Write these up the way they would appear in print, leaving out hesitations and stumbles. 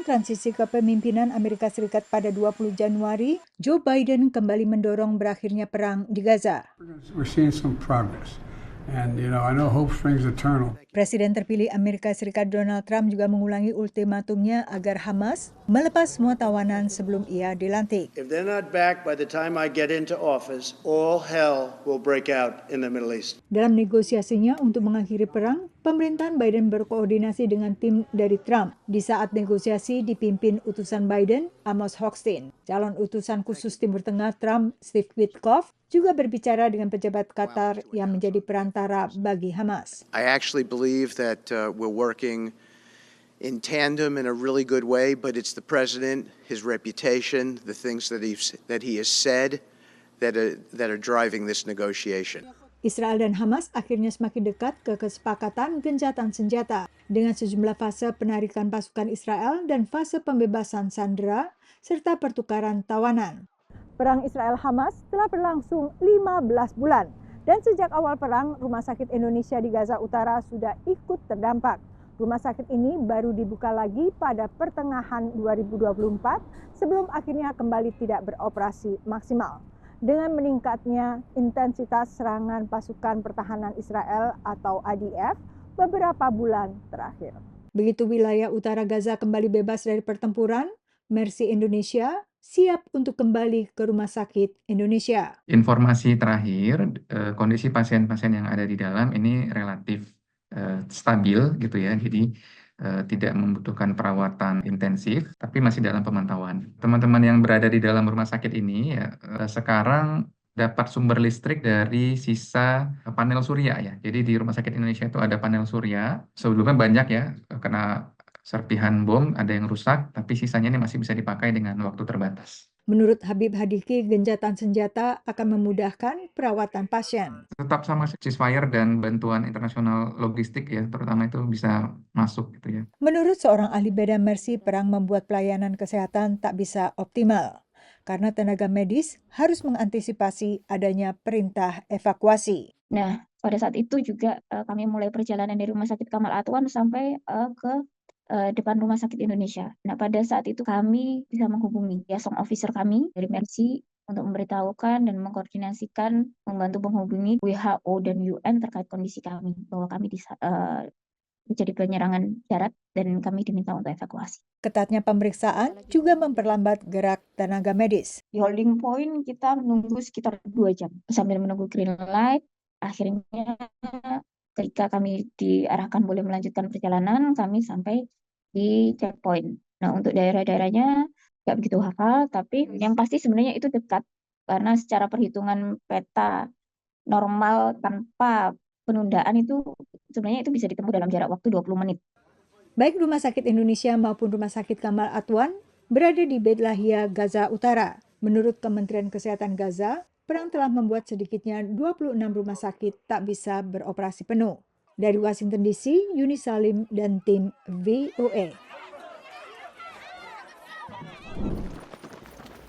Menjelang transisi kepemimpinan Amerika Serikat pada 20 Januari, Joe Biden kembali mendorong berakhirnya perang di Gaza. We're seeing some progress. And, I know hope springs eternal. Presiden terpilih Amerika Serikat Donald Trump juga mengulangi ultimatumnya agar Hamas melepas semua tawanan sebelum ia dilantik. If they're not back by the time I get into office, all hell will break out in the Middle East. Dalam negosiasinya untuk mengakhiri perang, pemerintahan Biden berkoordinasi dengan tim dari Trump. Di saat negosiasi dipimpin utusan Biden, Amos Hochstein. Calon utusan khusus Timur Tengah Trump, Steve Witkoff, juga berbicara dengan pejabat Qatar yang menjadi perantara bagi Hamas. I actually believe that we're working in tandem in a really good way, but it's the president, his reputation, the things that he has said that are driving this negotiation. Israel dan Hamas akhirnya semakin dekat ke kesepakatan gencatan senjata dengan sejumlah fase penarikan pasukan Israel dan fase pembebasan sandera serta pertukaran tawanan. Perang Israel-Hamas telah berlangsung 15 bulan dan sejak awal perang, Rumah Sakit Indonesia di Gaza Utara sudah ikut terdampak. Rumah sakit ini baru dibuka lagi pada pertengahan 2024 sebelum akhirnya kembali tidak beroperasi maksimal. Dengan meningkatnya intensitas serangan pasukan pertahanan Israel atau IDF beberapa bulan terakhir. Begitu wilayah utara Gaza kembali bebas dari pertempuran, Mercy Indonesia siap untuk kembali ke Rumah Sakit Indonesia. Informasi terakhir, kondisi pasien-pasien yang ada di dalam ini relatif stabil gitu ya, jadi tidak membutuhkan perawatan intensif, tapi masih dalam pemantauan. Teman-teman yang berada di dalam rumah sakit ini ya, sekarang dapat sumber listrik dari sisa panel surya ya. Jadi di Rumah Sakit Indonesia itu ada panel surya. Sebelumnya banyak ya, kena serpihan bom, ada yang rusak, tapi sisanya ini masih bisa dipakai dengan waktu terbatas. Menurut Habib Hadiki, gencatan senjata akan memudahkan perawatan pasien. Tetap sama ceasefire dan bantuan internasional logistik ya, terutama itu bisa masuk gitu ya. Menurut seorang ahli beda Mercy, perang membuat pelayanan kesehatan tak bisa optimal karena tenaga medis harus mengantisipasi adanya perintah evakuasi. Nah, pada saat itu juga kami mulai perjalanan dari Rumah Sakit Kamal Atwan sampai ke depan Rumah Sakit Indonesia. Nah, pada saat itu kami bisa menghubungi liaison officer kami dari Mercy untuk memberitahukan dan mengkoordinasikan, membantu menghubungi WHO dan UN terkait kondisi kami, bahwa kami terjadi penyerangan darat dan kami diminta untuk evakuasi. Ketatnya pemeriksaan juga memperlambat gerak tenaga medis. Di holding point kita menunggu sekitar 2 jam sambil menunggu green light. Akhirnya ketika kami diarahkan boleh melanjutkan perjalanan, kami sampai di checkpoint. Nah, untuk daerah-daerahnya nggak begitu hafal, tapi yang pasti sebenarnya itu dekat. Karena secara perhitungan peta normal tanpa penundaan itu sebenarnya itu bisa ditempuh dalam jarak waktu 20 menit. Baik Rumah Sakit Indonesia maupun Rumah Sakit Kamal Atwan berada di Beit Lahia, Gaza Utara. Menurut Kementerian Kesehatan Gaza, perang telah membuat sedikitnya 26 rumah sakit tak bisa beroperasi penuh. Dari Washington DC, Yuni Salim dan tim VOA.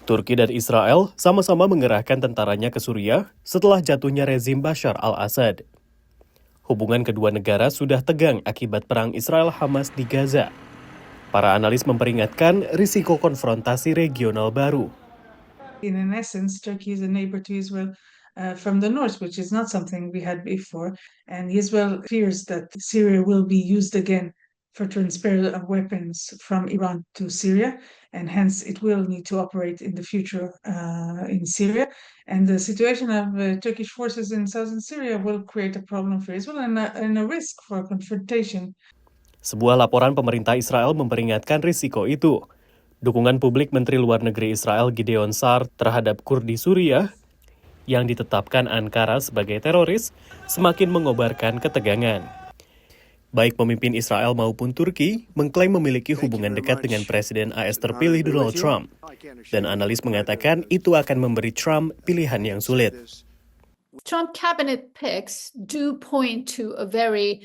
Turki dan Israel sama-sama mengerahkan tentaranya ke Suriah setelah jatuhnya rezim Bashar al-Assad. Hubungan kedua negara sudah tegang akibat perang Israel-Hamas di Gaza. Para analis memperingatkan risiko konfrontasi regional baru. In essence, Turkey is a neighbor to Israel from the north, which is not something we had before. And Israel fears that Syria will be used again for transfer of weapons from Iran to Syria, and hence it will need to operate in the future in Syria. And the situation of Turkish forces in southern Syria will create a problem for Israel and a risk for confrontation. Sebuah laporan pemerintah Israel memperingatkan risiko itu. Dukungan publik Menteri Luar Negeri Israel Gideon Sa'ar terhadap Kurdi Suriah yang ditetapkan Ankara sebagai teroris semakin mengobarkan ketegangan. Baik pemimpin Israel maupun Turki mengklaim memiliki hubungan dekat dengan Presiden AS terpilih Donald Trump. Dan analis mengatakan itu akan memberi Trump pilihan yang sulit. Trump cabinet picks do point to a very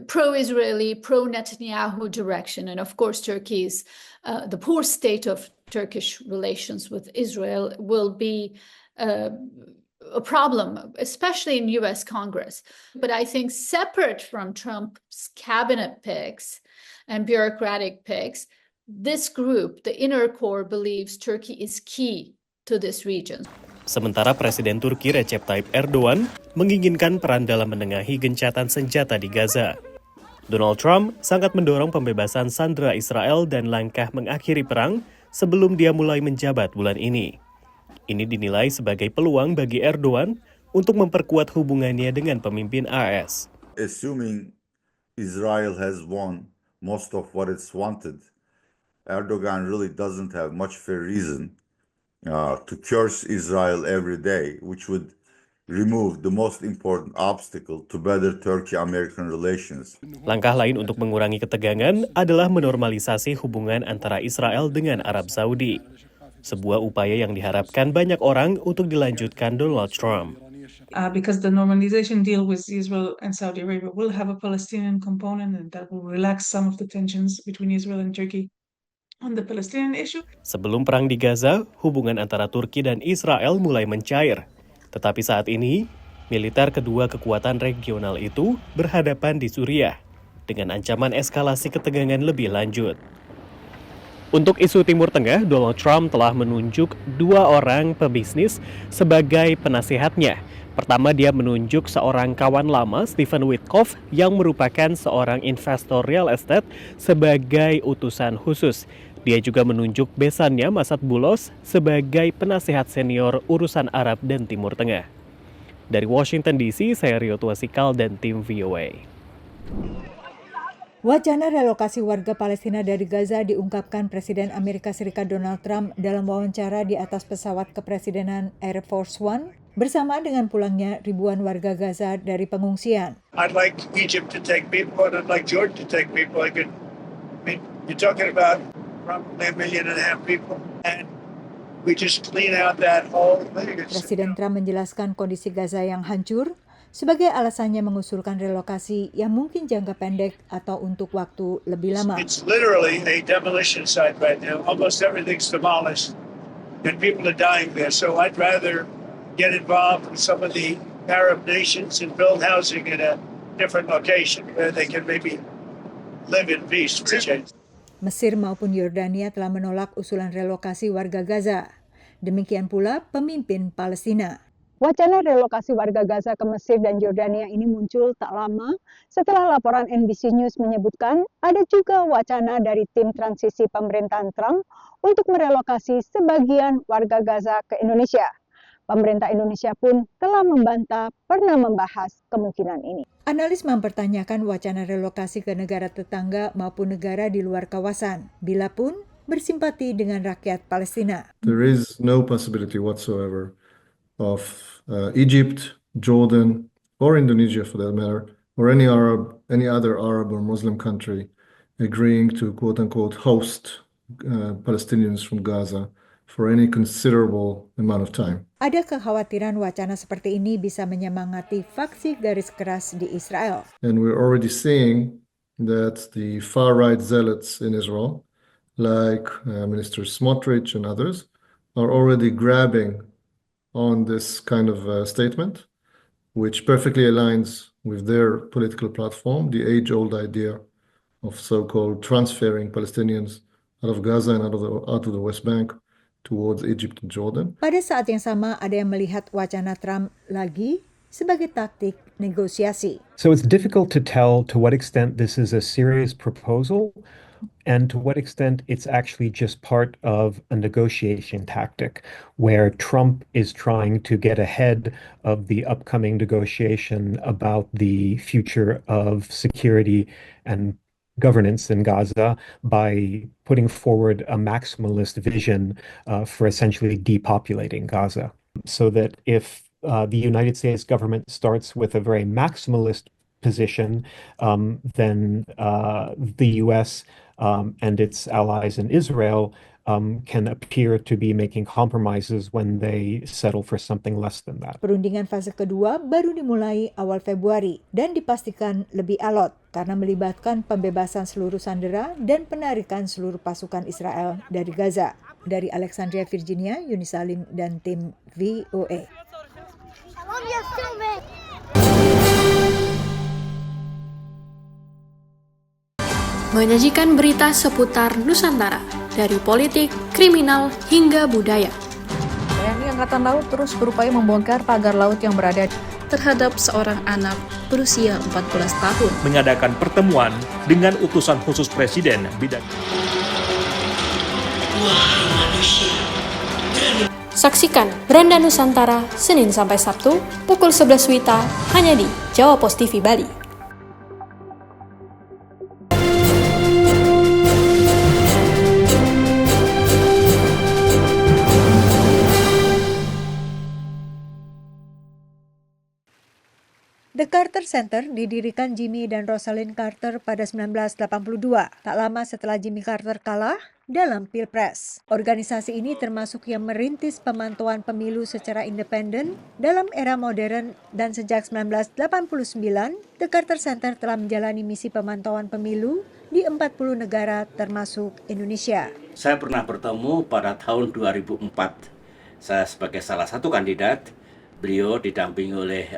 pro-Israeli, pro-Netanyahu direction. And of course, Turkey's, the poor state of Turkish relations with Israel will be a problem, especially in US Congress. But I think separate from Trump's cabinet picks and bureaucratic picks, this group, the inner core, believes Turkey is key to this region. Sementara Presiden Turki Recep Tayyip Erdogan menginginkan peran dalam menengahi gencatan senjata di Gaza. Donald Trump sangat mendorong pembebasan sandera Israel dan langkah mengakhiri perang sebelum dia mulai menjabat bulan ini. Ini dinilai sebagai peluang bagi Erdogan untuk memperkuat hubungannya dengan pemimpin AS. Assuming Israel has won most of what it's wanted, Erdogan really doesn't have much fair reason to curse Israel every day, which would remove the most important obstacle to better Turkey-American relations. Langkah lain untuk mengurangi ketegangan adalah menormalisasi hubungan antara Israel dengan Arab Saudi. Sebuah upaya yang diharapkan banyak orang untuk dilanjutkan Donald Trump. Because the normalization deal with Israel and Saudi Arabia will have a Palestinian component, and that will relax some of the tensions between Israel and Turkey on the Palestinian issue. Sebelum perang di Gaza, hubungan antara Turki dan Israel mulai mencair. Tetapi saat ini, militer kedua kekuatan regional itu berhadapan di Suriah dengan ancaman eskalasi ketegangan lebih lanjut. Untuk isu Timur Tengah, Donald Trump telah menunjuk 2 orang pebisnis sebagai penasihatnya. Pertama, dia menunjuk seorang kawan lama, Stephen Witkoff, yang merupakan seorang investor real estate sebagai utusan khusus. Dia juga menunjuk besannya, Masad Bulos, sebagai penasehat senior urusan Arab dan Timur Tengah. Dari Washington DC, saya Rio Tuasikal dan tim VOA. Wacana relokasi warga Palestina dari Gaza diungkapkan Presiden Amerika Serikat Donald Trump dalam wawancara di atas pesawat kepresidenan Air Force One bersama dengan pulangnya ribuan warga Gaza dari pengungsian. I'd like Egypt to take people and I'd like Jordan to take people. You're talking about probably 1.5 million people, and we just clean out that whole thing. Presiden Trump menjelaskan kondisi Gaza yang hancur sebagai alasannya mengusulkan relokasi yang mungkin jangka pendek atau untuk waktu lebih lama. It's literally a demolition site right now. Almost everything's demolished, and people are dying there. So I'd rather get involved with some of the Arab nations and build housing in a different location where they can maybe live in peace for a change. Mesir maupun Yordania telah menolak usulan relokasi warga Gaza. Demikian pula pemimpin Palestina. Wacana relokasi warga Gaza ke Mesir dan Yordania ini muncul tak lama setelah laporan NBC News menyebutkan ada juga wacana dari tim transisi pemerintahan Trump untuk merelokasi sebagian warga Gaza ke Indonesia. Pemerintah Indonesia pun telah membantah pernah membahas kemungkinan ini. Analis mempertanyakan wacana relokasi ke negara tetangga maupun negara di luar kawasan, bila pun bersimpati dengan rakyat Palestina. There is no possibility whatsoever of Egypt, Jordan, or Indonesia for that matter, or any other Arab or Muslim country agreeing to quote-unquote host Palestinians from Gaza for any considerable amount of time. Ada kekhawatiran wacana seperti ini bisa menyemangati faksi garis keras di Israel. And we're already seeing that the far-right zealots in Israel, like Minister Smotrich and others, are already grabbing on this kind of statement, which perfectly aligns with their political platform, the age-old idea of so-called transferring Palestinians out of Gaza and out of the West Bank towards Egypt and Jordan. Pada saat yang sama, ada yang melihat wacana Trump lagi sebagai taktik negosiasi. So it's difficult to tell to what extent this is a serious proposal and to what extent it's actually just part of a negotiation tactic where Trump is trying to get ahead of the upcoming negotiation about the future of security and governance in Gaza by putting forward a maximalist vision for essentially depopulating Gaza. So that if the United States government starts with a very maximalist position, then the U.S. And its allies in Israel can appear to be making compromises when they settle for something less than that. Perundingan fase kedua baru dimulai awal Februari dan dipastikan lebih alot karena melibatkan pembebasan seluruh sandera dan penarikan seluruh pasukan Israel dari Gaza. Dari Alexandria, Virginia, Yuni Salim dan tim VOA. menyajikan berita seputar Nusantara, dari politik, kriminal, hingga budaya. TNI Angkatan Laut terus berupaya membongkar pagar laut yang berada terhadap seorang anak berusia 14 tahun. Mengadakan pertemuan dengan utusan khusus Presiden bidang. Saksikan Beranda Nusantara Senin sampai Sabtu pukul 11 WITA hanya di Jawa Pos TV Bali. The Carter Center didirikan Jimmy dan Rosalind Carter pada 1982, tak lama setelah Jimmy Carter kalah dalam Pilpres. Organisasi ini termasuk yang merintis pemantauan pemilu secara independen dalam era modern, dan sejak 1989, The Carter Center telah menjalani misi pemantauan pemilu di 40 negara termasuk Indonesia. Saya pernah bertemu pada tahun 2004. Saya sebagai salah satu kandidat. Beliau didampingi oleh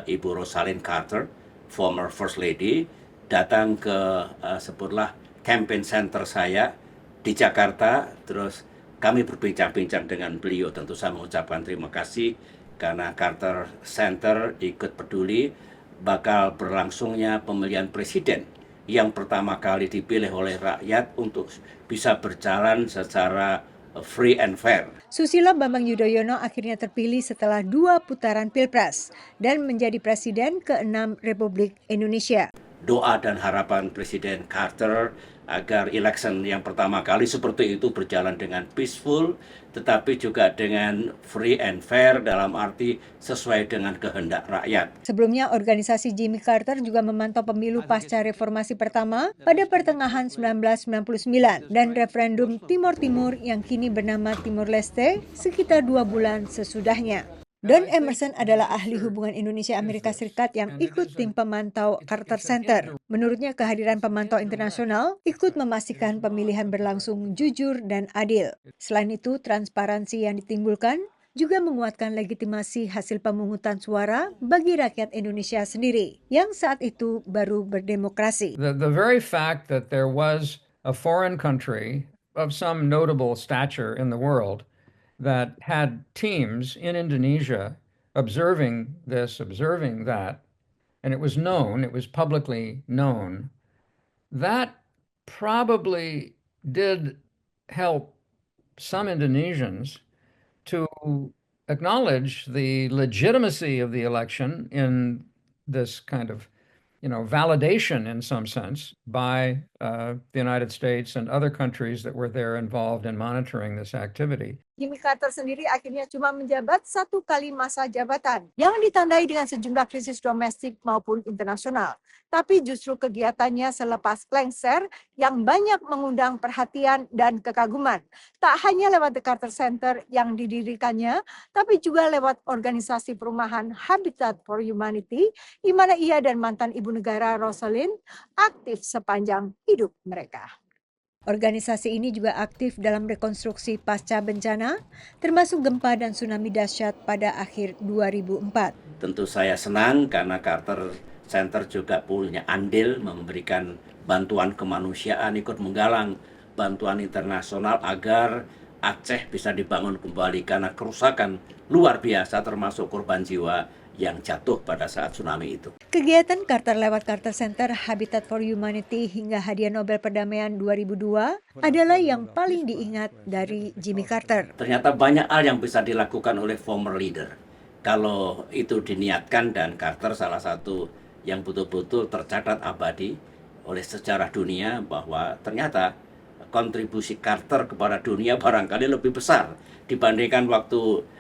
Ibu Rosalind Carter, former First Lady, datang ke sebutlah campaign center saya di Jakarta. Terus kami berbincang-bincang dengan beliau. Tentu saya mengucapkan terima kasih karena Carter Center ikut peduli bakal berlangsungnya pemilihan presiden yang pertama kali dipilih oleh rakyat untuk bisa berjalan secara free and fair. Susilo Bambang Yudhoyono akhirnya terpilih setelah 2 putaran Pilpres dan menjadi Presiden ke-6 Republik Indonesia. Doa dan harapan Presiden Carter agar election yang pertama kali seperti itu berjalan dengan peaceful, tetapi juga dengan free and fair dalam arti sesuai dengan kehendak rakyat. Sebelumnya, organisasi Jimmy Carter juga memantau pemilu pasca reformasi pertama pada pertengahan 1999 dan referendum Timor Timur yang kini bernama Timor Leste sekitar 2 bulan sesudahnya. Don Emerson adalah ahli hubungan Indonesia-Amerika Serikat yang ikut tim pemantau Carter Center. Menurutnya, kehadiran pemantau internasional ikut memastikan pemilihan berlangsung jujur dan adil. Selain itu, transparansi yang ditimbulkan juga menguatkan legitimasi hasil pemungutan suara bagi rakyat Indonesia sendiri, yang saat itu baru berdemokrasi. The very fact that there was a foreign country of some notable stature in the world that had teams in Indonesia observing this, observing that, and it was known, it was publicly known, that probably did help some Indonesians to acknowledge the legitimacy of the election in this kind of, validation in some sense by the United States and other countries that were there involved in monitoring this activity. Jimmy Carter sendiri akhirnya cuma menjabat 1 kali masa jabatan yang ditandai dengan sejumlah krisis domestik maupun internasional. Tapi justru kegiatannya selepas lengser yang banyak mengundang perhatian dan kekaguman. Tak hanya lewat The Carter Center yang didirikannya, tapi juga lewat organisasi perumahan Habitat for Humanity, di mana ia dan mantan ibu negara Rosalind aktif sepanjang hidup mereka. Organisasi ini juga aktif dalam rekonstruksi pasca bencana, termasuk gempa dan tsunami dahsyat pada akhir 2004. Tentu saya senang karena Carter Center juga punya andil memberikan bantuan kemanusiaan, ikut menggalang bantuan internasional agar Aceh bisa dibangun kembali karena kerusakan luar biasa termasuk korban jiwa yang jatuh pada saat tsunami itu. Kegiatan Carter lewat Carter Center, Habitat for Humanity hingga hadiah Nobel Perdamaian 2002 adalah yang paling diingat dari Jimmy Carter. Ternyata banyak hal yang bisa dilakukan oleh former leader kalau itu diniatkan, dan Carter salah satu yang betul-betul tercatat abadi oleh sejarah dunia bahwa ternyata kontribusi Carter kepada dunia barangkali lebih besar dibandingkan waktu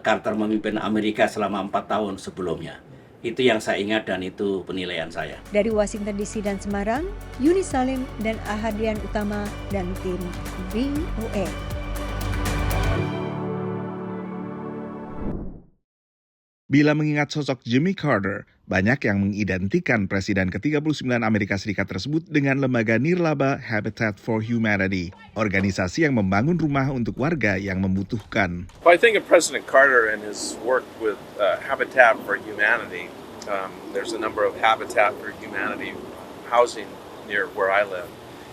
Carter memimpin Amerika selama 4 tahun sebelumnya. Itu yang saya ingat dan itu penilaian saya. Dari Washington DC dan Semarang, Yuni Salim dan Ahadian Utama dan tim VOA. Bila mengingat sosok Jimmy Carter, banyak yang mengidentikan Presiden ke-39 Amerika Serikat tersebut dengan lembaga nirlaba Habitat for Humanity, organisasi yang membangun rumah untuk warga yang membutuhkan. Well, I think of President Carter and his work with Habitat for Humanity. There's a number of Habitat for Humanity housing near where I live.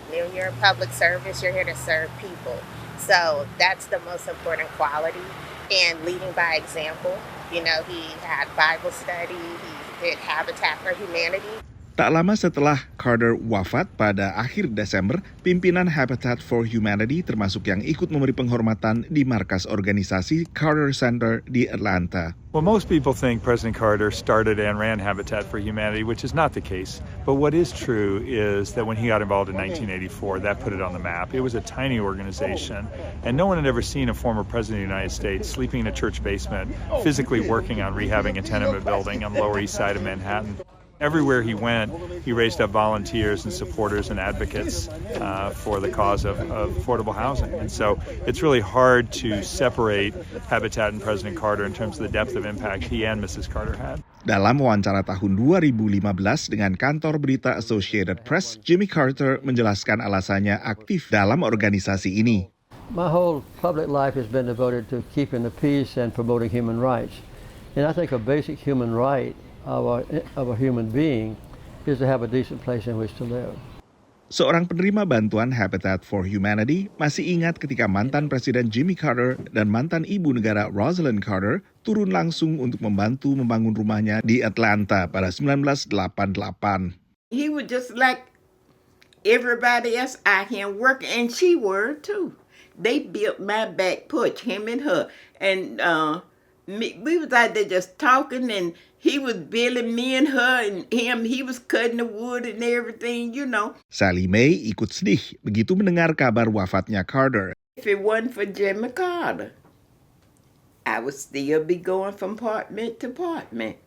When you're in public service, you're here to serve people. So that's the most important quality. And leading by example, you know, he had Bible study, he did Habitat for Humanity. Tak lama setelah Carter wafat pada akhir Desember, pimpinan Habitat for Humanity termasuk yang ikut memberi penghormatan di markas organisasi Carter Center di Atlanta. Well, most people think President Carter started and ran Habitat for Humanity, which is not the case. But what is true is that when he got involved in 1984, that put it on the map. It was a tiny organization, and no one had ever seen a former president of the United States sleeping in a church basement, physically working on rehabbing a tenement building on the Lower East Side of Manhattan. Everywhere he went, he raised up volunteers and supporters and advocates for the cause of affordable housing. And so it's really hard to separate Habitat and President Carter in terms of the depth of impact he and Mrs. Carter had. Dalam wawancara tahun 2015 dengan kantor berita Associated Press, Jimmy Carter menjelaskan alasannya aktif dalam organisasi ini. My whole public life has been devoted to keeping the peace and promoting human rights. And I think a basic human right of a human being is to have a decent place in which to live. Seorang penerima bantuan Habitat for Humanity masih ingat ketika mantan Presiden Jimmy Carter dan mantan ibu negara Rosalind Carter turun langsung untuk membantu membangun rumahnya di Atlanta pada 1988. He was just like everybody else out here working, and she were too. They built my back porch, him and her, and we was out there just talking, and he was building me and her and him. He was cutting the wood and everything, you know. Sally Mae ikut sedih begitu mendengar kabar wafatnya Carter. If it wasn't for Jimmy Carter, I would still be going from apartment to apartment.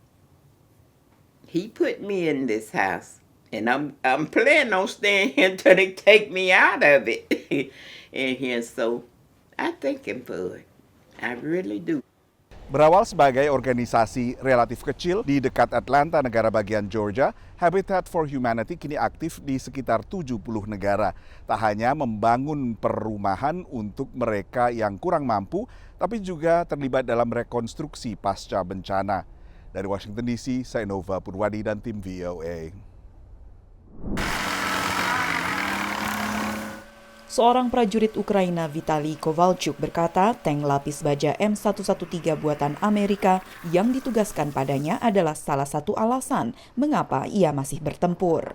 He put me in this house, and I'm planning on staying here until they take me out of it. And here, so I thank him for it. I really do. Berawal sebagai organisasi relatif kecil di dekat Atlanta, negara bagian Georgia, Habitat for Humanity kini aktif di sekitar 70 negara. Tak hanya membangun perumahan untuk mereka yang kurang mampu, tapi juga terlibat dalam rekonstruksi pasca bencana. Dari Washington DC, saya Nova Purwadi dan tim VOA. Seorang prajurit Ukraina, Vitali Kovalchuk, berkata tank lapis baja M113 buatan Amerika yang ditugaskan padanya adalah salah satu alasan mengapa ia masih bertempur.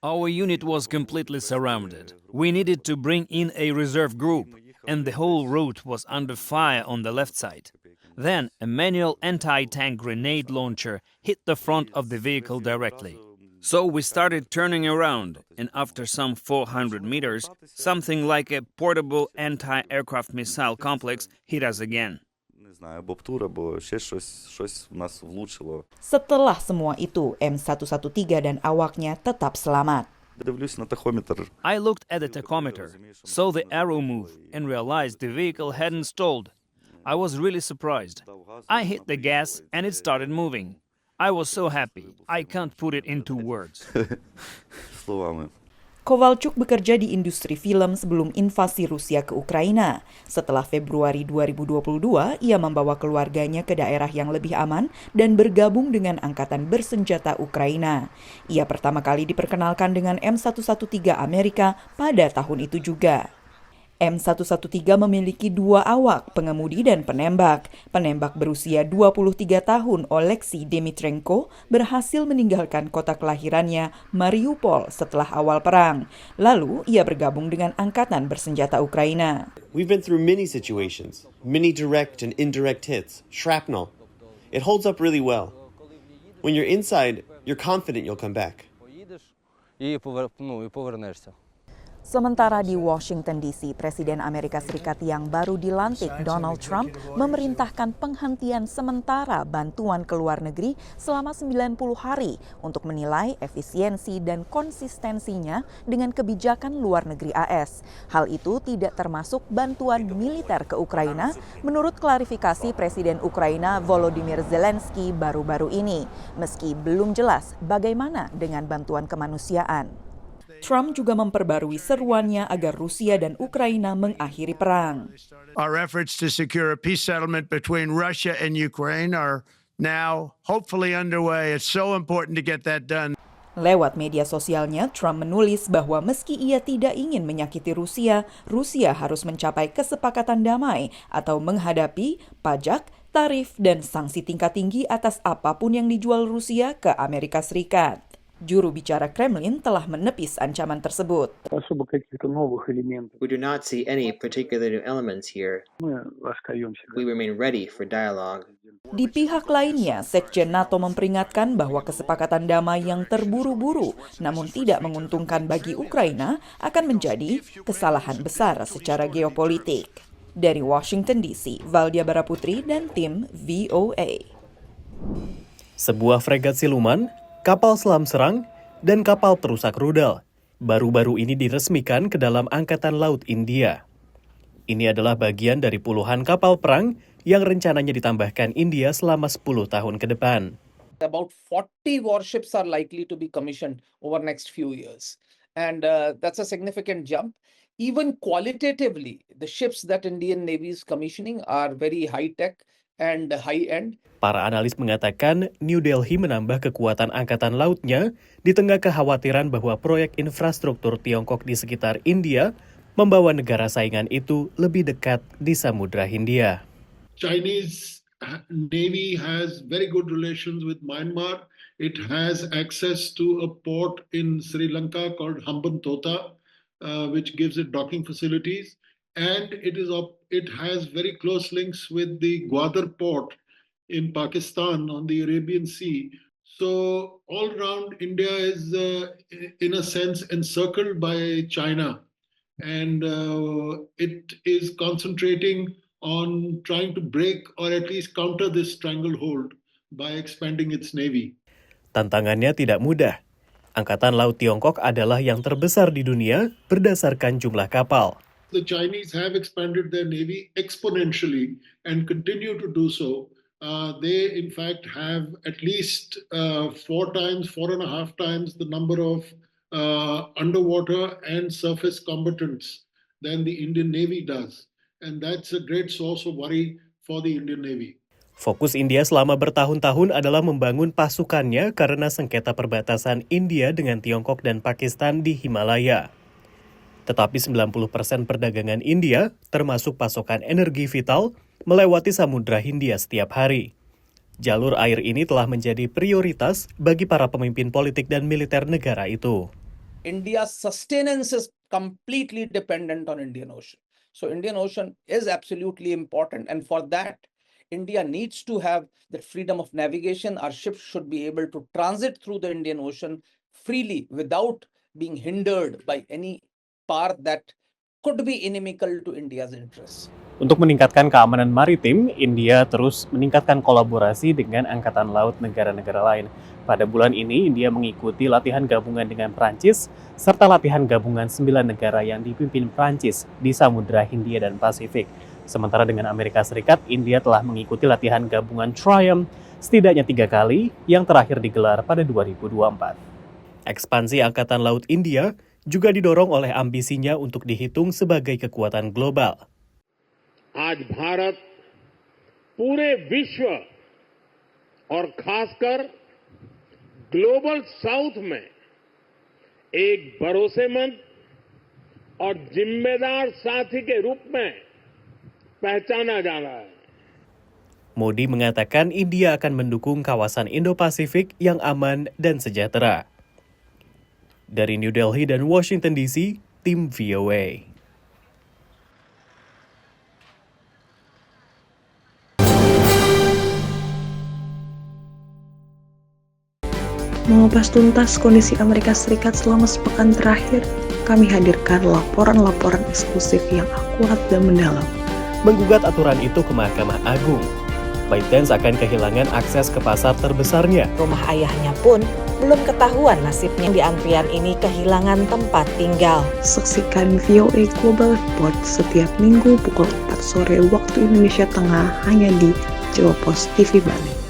Our unit was completely surrounded. We needed to bring in a reserve group, and the whole route was under fire on the left side. Then a manual anti-tank grenade launcher hit the front of the vehicle directly. So we started turning around, and after some 400 meters, something like a portable anti-aircraft missile complex hit us again. Setelah semua itu, M113 dan awaknya tetap selamat. I looked at the tachometer, saw the arrow move, and realized the vehicle hadn't stalled. I was really surprised. I hit the gas, and it started moving. I was so happy. I can't put it into words. Kovalchuk bekerja di industri film sebelum invasi Rusia ke Ukraina. Setelah Februari 2022, ia membawa keluarganya ke daerah yang lebih aman dan bergabung dengan angkatan bersenjata Ukraina. Ia pertama kali diperkenalkan dengan M113 Amerika pada tahun itu juga. M113 memiliki 2 awak, pengemudi dan penembak. Penembak berusia 23 tahun, Oleksiy Dmytrenko, berhasil meninggalkan kota kelahirannya, Mariupol, setelah awal perang. Lalu, ia bergabung dengan angkatan bersenjata Ukraina. We've been through many situations, many direct and indirect hits, shrapnel. It holds up really well. When you're inside, you're confident you'll come back. Sementara di Washington DC, Presiden Amerika Serikat yang baru dilantik, Donald Trump, memerintahkan penghentian sementara bantuan ke luar negeri selama 90 hari untuk menilai efisiensi dan konsistensinya dengan kebijakan luar negeri AS. Hal itu tidak termasuk bantuan militer ke Ukraina, menurut klarifikasi Presiden Ukraina Volodymyr Zelensky baru-baru ini, meski belum jelas bagaimana dengan bantuan kemanusiaan. Trump juga memperbarui seruannya agar Rusia dan Ukraina mengakhiri perang. Our efforts to secure a peace settlement between Russia and Ukraine are now hopefully underway. It's so important to get that done. Lewat media sosialnya, Trump menulis bahwa meski ia tidak ingin menyakiti Rusia, Rusia harus mencapai kesepakatan damai atau menghadapi pajak, tarif, dan sanksi tingkat tinggi atas apapun yang dijual Rusia ke Amerika Serikat. Juru bicara Kremlin telah menepis ancaman tersebut. We do not see any particular new elements here. We remain ready for dialogue. Di pihak lainnya, Sekjen NATO memperingatkan bahwa kesepakatan damai yang terburu-buru namun tidak menguntungkan bagi Ukraina akan menjadi kesalahan besar secara geopolitik. Dari Washington DC, Valdia Baraputri dan tim VOA. Sebuah fregat siluman, kapal selam serang, dan kapal perusak rudal baru-baru ini diresmikan ke dalam Angkatan Laut India. Ini adalah bagian dari puluhan kapal perang yang rencananya ditambahkan India selama 10 tahun ke depan. About 40 warships are likely to be commissioned over next few years. And that's a significant jump. Even qualitatively, the ships that Indian Navy is commissioning are very high-tech and high-end. Para analis mengatakan New Delhi menambah kekuatan angkatan lautnya di tengah kekhawatiran bahwa proyek infrastruktur Tiongkok di sekitar India membawa negara saingan itu lebih dekat di Samudra Hindia. Chinese Navy has very good relations with Myanmar. It has access to a port in Sri Lanka called Hambantota, which gives it docking facilities. And it has very close links with the Gwadar port in Pakistan on the Arabian Sea. So all around India is in a sense encircled by China, and it is concentrating on trying to break or at least counter this stranglehold by expanding its navy. Tantangannya tidak mudah. Angkatan Laut Tiongkok adalah yang terbesar di dunia berdasarkan jumlah kapal. The Chinese have expanded their navy exponentially and continue to do so. They, in fact, have at least 4.5 times the number of underwater and surface combatants than the Indian Navy does. And that's a great source of worry for the Indian Navy. Fokus India selama bertahun-tahun adalah membangun pasukannya karena sengketa perbatasan India dengan Tiongkok dan Pakistan di Himalaya. Tetapi 90% perdagangan India, termasuk pasokan energi vital, melewati Samudra Hindia setiap hari. Jalur air ini telah menjadi prioritas bagi para pemimpin politik dan militer negara itu. India's sustenance is completely dependent on Indian Ocean. So Indian Ocean is absolutely important, and for that, India needs to have the freedom of navigation. Our ships should be able to transit through the Indian Ocean freely without being hindered by any part that could be inimical to India's interests. Untuk meningkatkan keamanan maritim, India terus meningkatkan kolaborasi dengan Angkatan Laut negara-negara lain. Pada bulan ini, India mengikuti latihan gabungan dengan Prancis, serta latihan gabungan 9 negara yang dipimpin Prancis di Samudra Hindia dan Pasifik. Sementara dengan Amerika Serikat, India telah mengikuti latihan gabungan Triumph setidaknya 3 kali, yang terakhir digelar pada 2024. Ekspansi Angkatan Laut India juga didorong oleh ambisinya untuk dihitung sebagai kekuatan global. आज भारत पूरे विश्व और खासकर global south में एक भरोसेमंद और जिम्मेदार साथी के रूप में पहचाना जा रहा है. Modi mengatakan India akan mendukung kawasan Indo-Pasifik yang aman dan sejahtera. Dari New Delhi dan Washington DC, tim VOA. Mengupas tuntas kondisi Amerika Serikat selama sepekan terakhir, kami hadirkan laporan-laporan eksklusif yang akurat dan mendalam. Menggugat aturan itu ke Mahkamah Agung. ByteDance akan kehilangan akses ke pasar terbesarnya. Rumah ayahnya pun belum ketahuan nasibnya. Di antrian ini kehilangan tempat tinggal. Saksikan VOA Global Report setiap minggu pukul 4 sore waktu Indonesia Tengah hanya di Jawa Post TV Bali.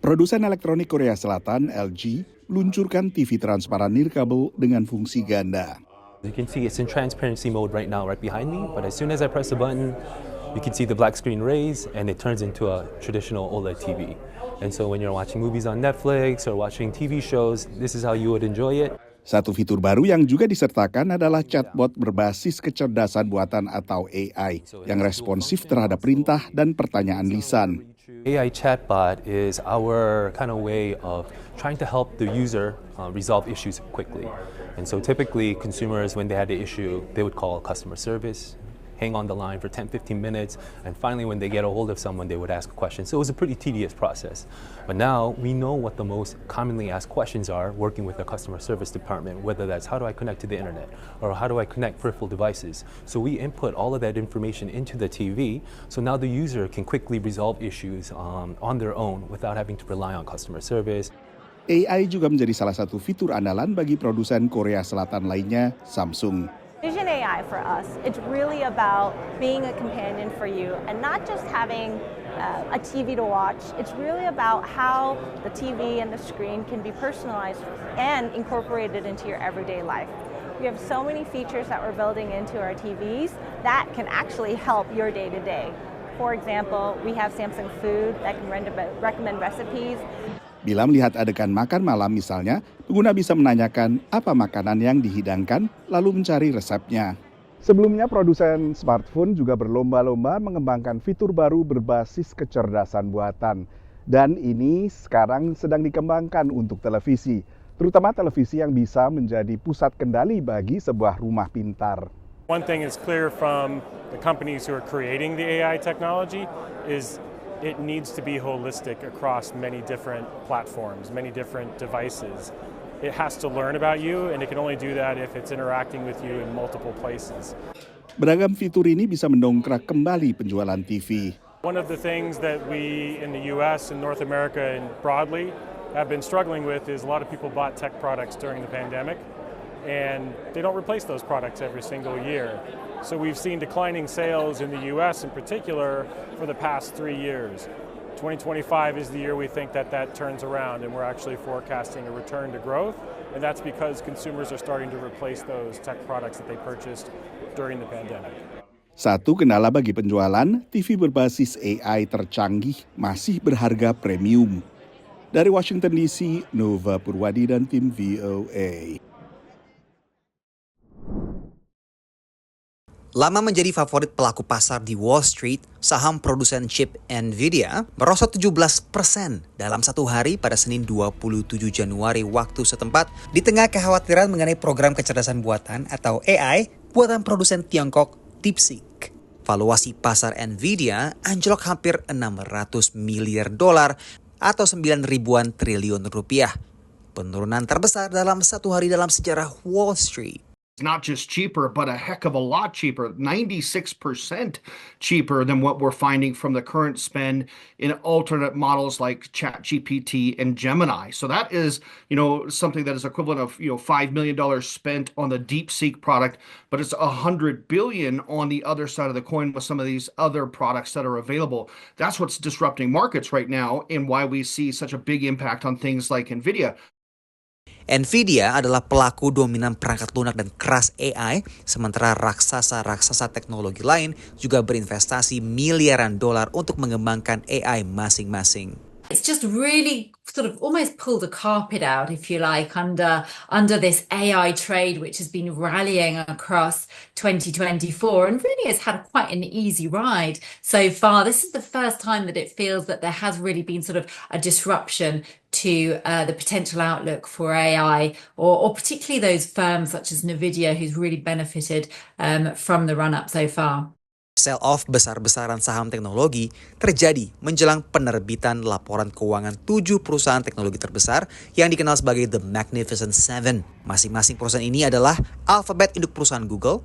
Produsen elektronik Korea Selatan, LG, meluncurkan TV transparan nirkabel dengan fungsi ganda. You can see it's in transparency mode right now, right behind me, but as soon as I press the button, you can see the black screen raise and it turns into a traditional OLED TV. And so when you're watching movies on Netflix or watching TV shows, this is how you would enjoy it. Satu fitur baru yang juga disertakan adalah chatbot berbasis kecerdasan buatan atau AI yang responsif terhadap perintah dan pertanyaan lisan. AI chatbot is our kind of way of trying to help the user resolve issues quickly. And so typically consumers, when they had an issue, they would call customer service, hang on the line for 10-15 minutes, and finally when they get a hold of someone, they would ask a question. So it was a pretty tedious process. But now we know what the most commonly asked questions are working with the customer service department, whether that's how do I connect to the internet, or how do I connect peripheral devices. So we input all of that information into the TV, so now the user can quickly resolve issues on their own without having to rely on customer service. AI juga menjadi salah satu fitur andalan bagi produsen Korea Selatan lainnya, Samsung. Vision AI for us, it's really about being a companion for you and not just having a TV to watch. It's really about how the TV and the screen can be personalized and incorporated into your everyday life. We have so many features that we're building into our TVs that can actually help your day-to-day. For example, we have Samsung Food that can recommend recipes. Bila melihat adegan makan malam misalnya, pengguna bisa menanyakan apa makanan yang dihidangkan, lalu mencari resepnya. Sebelumnya, produsen smartphone juga berlomba-lomba mengembangkan fitur baru berbasis kecerdasan buatan. Dan ini sekarang sedang dikembangkan untuk televisi, terutama televisi yang bisa menjadi pusat kendali bagi sebuah rumah pintar. One thing is clear from the companies who are creating the AI technology is it needs to be holistic across many different platforms, many different devices. It has to learn about you, and it can only do that if it's interacting with you in multiple places. Beragam fitur ini bisa mendongkrak kembali penjualan TV. One of the things that we in the US and North America and broadly have been struggling with is a lot of people bought tech products during the pandemic, and they don't replace those products every single year. So we've seen declining sales in the US in particular for the past 3 years. 2025 is the year we think that turns around, and we're actually forecasting a return to growth, and that's because consumers are starting to replace those tech products that they purchased during the pandemic. Satu kendala bagi penjualan, TV berbasis AI tercanggih masih berharga premium. Dari Washington DC, Nova Purwadi dan tim VOA. Lama menjadi favorit pelaku pasar di Wall Street, saham produsen chip Nvidia merosot 17% dalam satu hari pada Senin 27 Januari waktu setempat di tengah kekhawatiran mengenai program kecerdasan buatan atau AI buatan produsen Tiongkok DeepSeek. Valuasi pasar Nvidia anjlok hampir $600 miliar atau 9 ribuan triliun rupiah. Penurunan terbesar dalam satu hari dalam sejarah Wall Street. It's not just cheaper, but a heck of a lot cheaper, 96% cheaper than what we're finding from the current spend in alternate models like ChatGPT and Gemini. So that is, something that is equivalent of, $5 million spent on the DeepSeek product, but it's $100 billion on the other side of the coin with some of these other products that are available. That's what's disrupting markets right now and why we see such a big impact on things like Nvidia. Nvidia adalah pelaku dominan perangkat lunak dan keras AI, sementara raksasa-raksasa teknologi lain juga berinvestasi miliaran dolar untuk mengembangkan AI masing-masing. It's just really sort of almost pulled the carpet out, if you like, under this AI trade, which has been rallying across 2024 and really has had quite an easy ride so far. This is the first time that it feels that there has really been sort of a disruption to the potential outlook for AI, or particularly those firms such as NVIDIA, who's really benefited from the run-up so far. Sell-off besar-besaran saham teknologi terjadi menjelang penerbitan laporan keuangan 7 perusahaan teknologi terbesar yang dikenal sebagai The Magnificent Seven. Masing-masing perusahaan ini adalah Alphabet, induk perusahaan Google,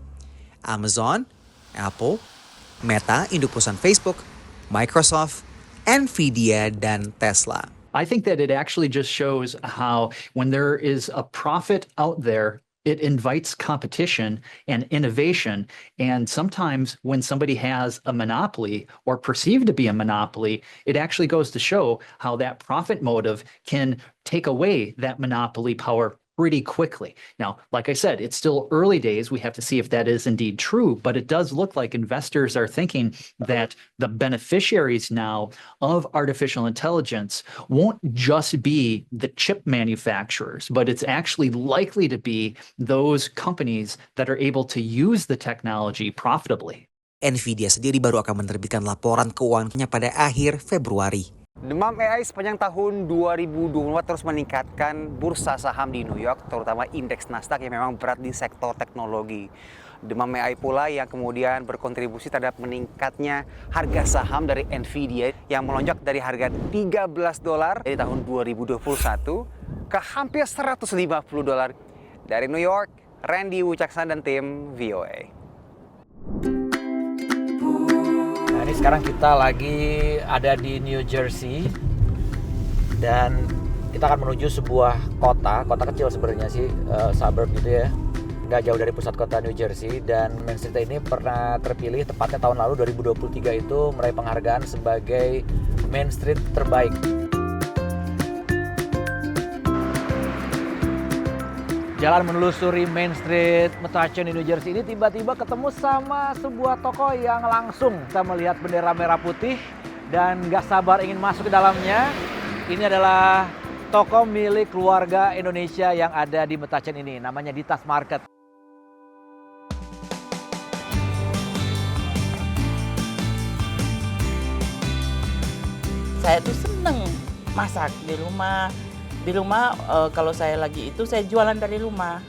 Amazon, Apple, Meta, induk perusahaan Facebook, Microsoft, Nvidia, dan Tesla. I think that it actually just shows how when there is a profit out there, It invites competition and innovation. And sometimes when somebody has a monopoly or perceived to be a monopoly, it actually goes to show how that profit motive can take away that monopoly power pretty quickly. Now, like I said, it's still early days. We have to see if that is indeed true, but it does look like investors are thinking that the beneficiaries now of artificial intelligence won't just be the chip manufacturers, but it's actually likely to be those companies that are able to use the technology profitably. Nvidia sendiri baru akan menerbitkan laporan keuangannya pada akhir Februari. Demam AI sepanjang tahun 2022 terus meningkatkan bursa saham di New York, terutama indeks Nasdaq yang memang berat di sektor teknologi. Demam AI pula yang kemudian berkontribusi terhadap meningkatnya harga saham dari Nvidia yang melonjak dari harga $13 dari tahun 2021 ke hampir $150. Dari New York, Randy Wucaksana dan tim VOA. Ini sekarang kita lagi ada di New Jersey dan kita akan menuju sebuah kota kecil sebenarnya sih, suburb gitu ya, nggak jauh dari pusat kota New Jersey. Dan Main Street ini pernah terpilih tepatnya tahun lalu 2023 itu meraih penghargaan sebagai Main Street terbaik. Jalan menelusuri Main Street Metuchen di New Jersey ini tiba-tiba ketemu sama sebuah toko yang langsung kita melihat bendera merah putih dan gak sabar ingin masuk ke dalamnya. Ini adalah toko milik keluarga Indonesia yang ada di Metuchen ini, namanya Ditas Market. Saya tuh seneng masak di rumah. Di rumah kalau saya lagi itu saya jualan dari rumah.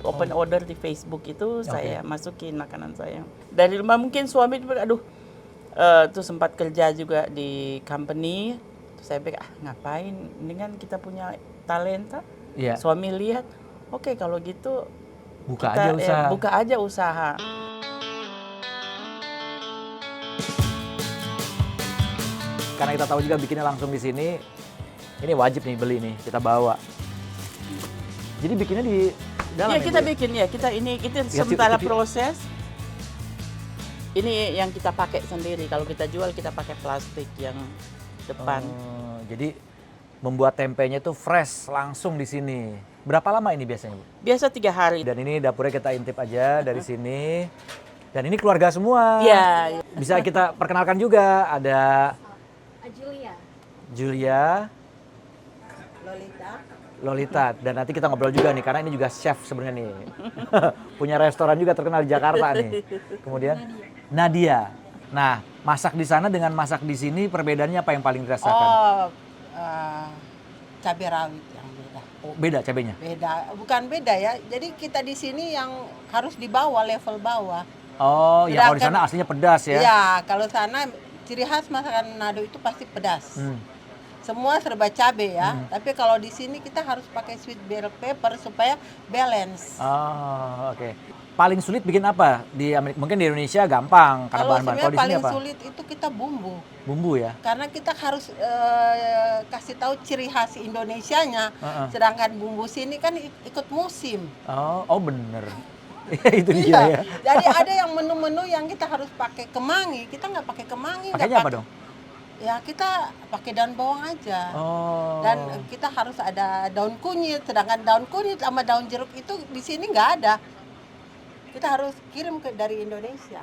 Open order di Facebook itu saya masukin makanan saya. Dari rumah mungkin suami tuh sempat kerja juga di company. Terus saya pikir ngapain? Ini kan kita punya talenta. Yeah. Suami lihat, oke, kalau gitu buka aja usaha. Karena kita tahu juga bikinnya langsung di sini. Ini wajib nih beli nih, kita bawa. Jadi bikinnya di dalam. Iya, kita bikin ya. Kita sementara proses. Ini yang kita pakai sendiri. Kalau kita jual kita pakai plastik yang depan. Jadi membuat tempenya itu fresh langsung di sini. Berapa lama ini biasanya, Bu? Biasa 3 hari. Dan ini dapurnya kita intip aja dari sini. Dan ini keluarga semua. Iya. Bisa kita perkenalkan juga, ada Julia, Lolita, dan nanti kita ngobrol juga nih karena ini juga chef sebenarnya nih. Punya restoran juga terkenal di Jakarta nih. Kemudian Nadia. Nah, masak di sana dengan masak di sini perbedaannya apa yang paling dirasakan? Cabai rawit yang beda. Oh, beda cabenya? Beda, bukan beda ya. Jadi kita di sini yang harus di bawah, level bawah. Oh, ya kalau di sana aslinya pedas ya? Iya, kalau sana ciri khas masakan Manado itu pasti pedas. Semua serba cabai ya, tapi kalau di sini kita harus pakai sweet bell pepper supaya balance. Oh, oke. Paling sulit bikin apa di Amerika? Mungkin di Indonesia gampang karena bahan-bahan. Kalau di sini paling apa? Sulit itu kita bumbu. Bumbu ya? Karena kita harus kasih tahu ciri khas Indonesianya. Sedangkan bumbu sini kan ikut musim. Oh bener. Itu dia ya. Jadi ada yang menu-menu yang kita harus pakai kemangi, kita nggak pakai kemangi. Pakainya apa dong? Ya kita pakai daun bawang aja. Dan kita harus ada daun kunyit, sedangkan daun kunyit sama daun jeruk itu di sini nggak ada. Kita harus kirim dari Indonesia.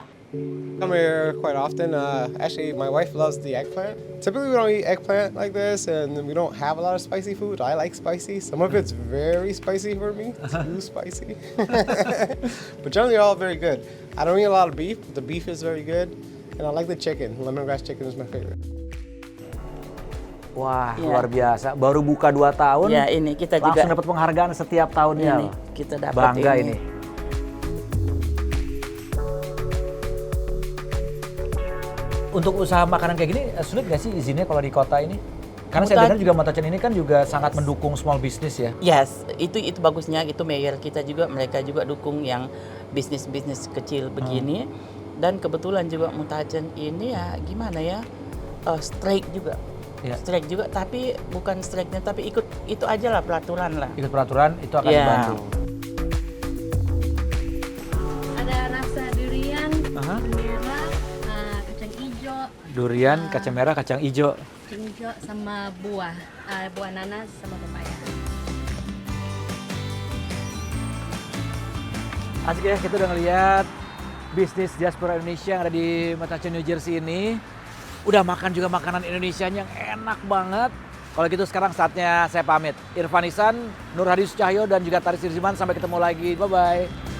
Come here quite often. Actually, my wife loves the eggplant. Typically, we don't eat eggplant like this, and we don't have a lot of spicy food. I like spicy. Some of it's very spicy for me, too spicy. But generally, all very good. I don't eat a lot of beef, but the beef is very good. And I like the chicken. Lemongrass chicken is my favorite. Wah, luar biasa. Baru buka 2 tahun, ya, ini kita langsung juga dapat penghargaan setiap tahunnya. Ini, kita dapat bangga ini. Untuk usaha makanan kayak gini, sulit nggak sih izinnya kalau di kota ini? Karena saya dengar juga Metuchen ini kan juga sangat mendukung small business ya? Yes, itu bagusnya, itu mayor kita juga, mereka juga dukung yang bisnis-bisnis kecil begini. Dan kebetulan juga Metuchen ini ya gimana ya, strike juga. Strike juga, tapi bukan strike-nya, tapi ikut itu aja lah peraturan lah. Ikut peraturan itu akan dibantu. Durian, kacang merah, kacang hijau. Hijau sama buah nanas sama pepaya. Asik ya, kita udah ngeliat bisnis diaspora Indonesia yang ada di Metropolitan New Jersey ini. Udah makan juga makanan Indonesia yang enak banget. Kalau gitu sekarang saatnya saya pamit. Irfan Ihsan, Nur Hadi Sucahyo, dan juga Taris Dirziman. Sampai ketemu lagi. Bye-bye.